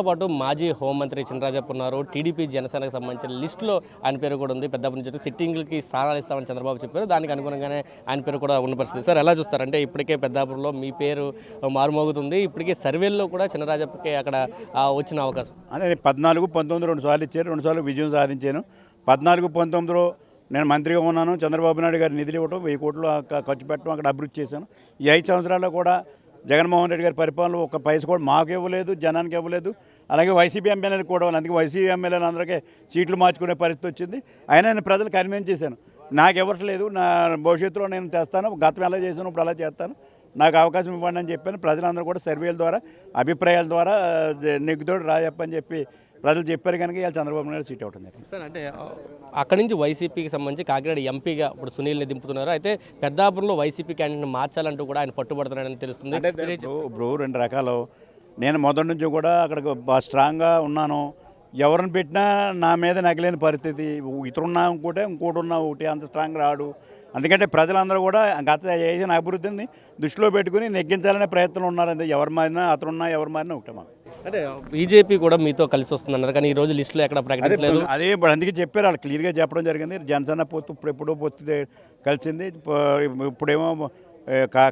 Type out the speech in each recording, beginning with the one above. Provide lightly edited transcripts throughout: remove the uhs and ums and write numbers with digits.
మనతో పాటు మాజీ హోంమంత్రి చినరాజప్ప ఉన్నారు. టీడీపీ జనసేనకు సంబంధించిన లిస్టులో ఆయన పేరు కూడా ఉంది. పెద్దాపురం నుంచి సిట్టింగ్లకి స్థానాలు ఇస్తామని చంద్రబాబు చెప్పారు. దానికి అనుగుణంగానే ఆయన పేరు కూడా ఉన్న పరిస్థితి. సార్ ఎలా చూస్తారంటే ఇప్పటికే పెద్దాపురంలో మీ పేరు మారుమోగుతుంది. ఇప్పటికే సర్వేల్లో కూడా చినరాజప్పకి అక్కడ వచ్చిన అవకాశం అదే 14, 19 2 సార్లు ఇచ్చారు. 2 సార్లు విజయం సాధించాను. 14, 19లో నేను మంత్రిగా ఉన్నాను. చంద్రబాబు నాయుడు గారు నిధులు ఇవ్వడం, 1000 కోట్లు ఖర్చు పెట్టడం, అక్కడ అభివృద్ధి చేశాను. ఈ 5 సంవత్సరాల్లో కూడా జగన్మోహన్ రెడ్డి గారి పరిపాలన ఒక్క పైస కూడా మాకు ఇవ్వలేదు, జనానికి ఇవ్వలేదు. అలాగే వైసీపీ ఎమ్మెల్యేలు కూడా, అందుకే వైసీపీ ఎమ్మెల్యేలు అందరికీ సీట్లు మార్చుకునే పరిస్థితి వచ్చింది. అయినా నేను ప్రజలు కన్విన్స్ చేశాను, నాకు ఇవ్వట్లేదు, నా భవిష్యత్తులో నేను తెస్తాను, గతం ఎలా చేశాను ఇప్పుడు అలా చేస్తాను, నాకు అవకాశం ఇవ్వండి అని చెప్పాను. ప్రజలందరూ కూడా సర్వేల ద్వారా, అభిప్రాయాల ద్వారా నెగ్గుతోడు రాజప్పని చెప్పి ప్రజలు చెప్పారు. కనుక ఇవాళ చంద్రబాబు నాయుడు సీట్ ఇవ్వడం జరిగింది. సార్ అంటే అక్కడి నుంచి వైసీపీకి సంబంధించి కాకినాడ ఎంపీగా ఇప్పుడు సునీల్ని దింపుతున్నారు. అయితే పెద్దాపురంలో వైసీపీ క్యాండిడేట్ని మార్చాలంటూ కూడా ఆయన పట్టుబడుతున్నాడని తెలుస్తుంది. అంటే ఇప్పుడు 2 రకాలు. నేను మొదటి నుంచి కూడా అక్కడ బాగా స్ట్రాంగ్గా ఉన్నాను. ఎవరిని పెట్టినా నా మీద నగలేని పరిస్థితి. ఇతరున్నా ఇంకోటి ఉన్నా ఒకటి, అంత స్ట్రాంగ్ రాడు. ఎందుకంటే ప్రజలందరూ కూడా గత చేసిన అభివృద్ధిని దృష్టిలో పెట్టుకుని నెగ్గించాలనే ప్రయత్నం ఉన్నారు. అంతే, ఎవరు మారినా అతనున్నా ఎవరు మారినా ఒకటే మాకు. అంటే బీజేపీ కూడా మీతో కలిసి వస్తుందన్నారు, కానీ ఈ రోజు లిస్టులో ఎక్కడ ప్రకటించలేదు. అదే ఇప్పుడు అందుకే చెప్పారు, వాళ్ళు క్లియర్గా చెప్పడం జరిగింది. జనసేన పొత్తు ఎప్పుడో పొత్తు కలిసింది. ఇప్పుడేమో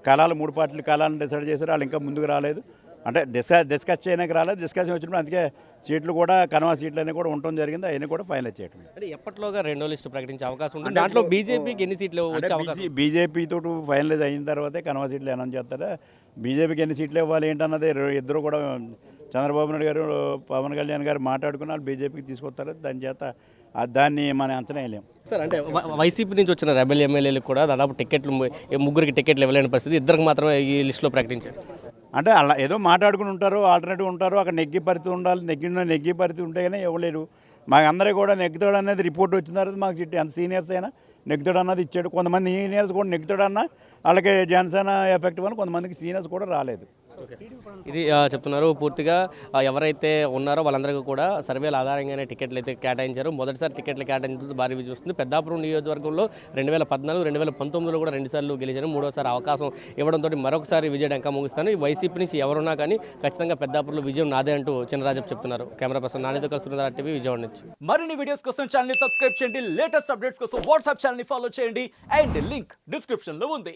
కళాలు 3 పార్టీలు కళాలను డిసైడ్ చేశారు. వాళ్ళు ఇంకా ముందుకు రాలేదు. అంటే డిస్కస్ చేయడానికి రాలేదు. డిస్కషన్ వచ్చినప్పుడు అందుకే సీట్లు కూడా కనవా సీట్లు అన్నీ కూడా ఉండటం జరిగింది. అవన్నీ కూడా ఫైనల్ చేయడం. అంటే ఎప్పట్లోగా 2వ లిస్టు ప్రకటించే అవకాశం ఉంటుంది. దాంట్లో బీజేపీకి ఎన్ని సీట్లు వచ్చే అవకాశం? బీజేపీతో ఫైనలైజ్ అయిన తర్వాతే కనవా సీట్లు అనౌన్స్ చేస్తారా. బీజేపీకి ఎన్ని సీట్లు ఇవ్వాలి ఏంటన్నది ఇద్దరు కూడా చంద్రబాబు నాయుడు గారు, పవన్ కళ్యాణ్ గారు మాట్లాడుకున్నారు. బీజేపీకి తీసుకొస్తారు. దాని చేత దాన్ని మనం అంచనా వేయలేం. సార్ అంటే వైసీపీ నుంచి వచ్చిన రెబెల్ ఎమ్మెల్యేలకు కూడా దాదాపు టికెట్లు 3కి టికెట్లు ఇవ్వలేని పరిస్థితి. 2కి మాత్రమే ఈ లిస్టులో ప్రకటించారు. అంటే అలా ఏదో మాట్లాడుకుని ఉంటారు, ఆల్టర్నేటివ్ ఉంటారు. అక్కడ నెగ్గి పరిస్థితి ఉండాలి. నెగ్గి పరిస్థితి ఉంటే కానీ ఇవ్వలేరు. మాకు అందరికీ కూడా నెగ్గుతాడు అనేది రిపోర్ట్ వచ్చిన తర్వాత మాకు చిట్టి అంత సీనియర్స్ అయినా నెగ్గుతాడు అన్నది ఇచ్చాడు. కొంతమంది సీనియర్స్ కూడా నెగ్గుతాడు అన్న వాళ్ళకి జనసేన ఎఫెక్ట్ వల్ల కొంతమందికి సీనియర్స్ కూడా రాలేదు. ఇది చెప్తున్నారు. పూర్తిగా ఎవరైతే ఉన్నారో వాళ్ళందరికీ కూడా సర్వేల ఆధారంగానే టికెట్లు అయితే కేటాయించారు. మొదటిసారి టికెట్లు కేటాయించడంతో భారీ విజయం వస్తుంది. పెద్దాపురం నియోజకవర్గంలో 2014, 2019లో కూడా 2 సార్లు గెలిచారు. 3వ సారి అవకాశం ఇవ్వడంతో మరొకసారి విజయం ఇంకా ముగిస్తాను. ఈ వైసీపీ నుంచి ఎవరున్నా కానీ ఖచ్చితంగా పెద్దాపురంలో విజయం నాదే అంటూ చినరాజప్ప చెప్తున్నారు. కెమెరా పర్సన్ నానితో కలిసి సురేంద్ర టీవీ విజయవాడ నుంచి. మరిన్ని వీడియోస్ కోసం ఛానల్ ని సబ్స్క్రైబ్ చేయండి. లేటెస్ట్ అప్డేట్స్ కోసం వాట్సాప్ ఛానల్ ని ఫాలో చేయండి. అండ్ లింక్ డిస్క్రిప్షన్ లో ఉంది.